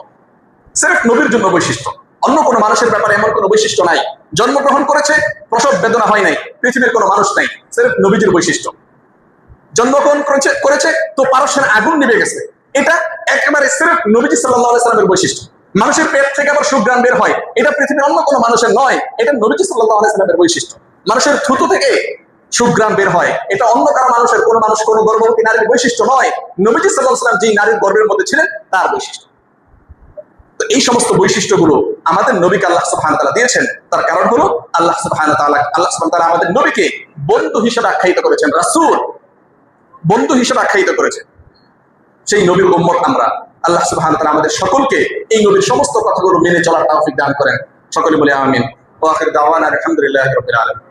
সির্ফ নবীর জন্য বৈশিষ্ট্য। অন্য কোনো মানুষের ব্যাপারে এমন কোনো বৈশিষ্ট্য নাই। জন্মগ্রহণ করেছে, প্রসব বেদনা হয় নাই, পৃথিবীর কোনো মানুষ নাই, সির্ফ নবীজির বৈশিষ্ট্য। জন্মগ্রহণ করেছে তো পারস্যের আগুন নিভে গেছে, এটা একেবারে সির্ফ নবীজি সাল্লাল্লাহু আলাইহি সাল্লামের বৈশিষ্ট্য। মানুষের পেট থেকে আবার সুঘ্রাণ বের হয়, এটা পৃথিবীর অন্য কোনো মানুষের নয়, এটা নবীজি সাল্লাল্লাহু আলাইহি সাল্লামের বৈশিষ্ট্য। মানুষের থুতু থেকে সুঘ্রাণ বের হয়, এটা অন্য কারো মানুষের, কোনো মানুষ, কোনো গর্ভবতী নারীর বৈশিষ্ট্য নয়, নবীজি সাল্লাল্লাহু আলাইহি সাল্লাম যেই নারীর গর্ভের মধ্যে ছিলেন তার বৈশিষ্ট্য। তো এই সমস্ত বৈশিষ্ট্যগুলো আমাদের নবীকে আল্লাহ সুবহানাহু ওয়া তাআলা দিয়েছেন। তার কারণ হলো আল্লাহ সুবহানাহু ওয়া তাআলা আমাদের নবীকে বন্ধু হিসেবে আখ্যায়িত করেছেন, রাসূল বন্ধু হিসেবে আখ্যায়িত করেছেন। সেই নবীর উম্মত আমরা। আল্লাহ সুবহানাহু ওয়া তাআলা আমাদের সকলকে এই নবীর সমস্ত কথাগুলো মেনে চলার তৌফিক দান করেন। সকলে বলে আমিন। ওয়া আখির দাওয়ানা আলহামদুলিল্লাহি রাব্বিল আলামিন।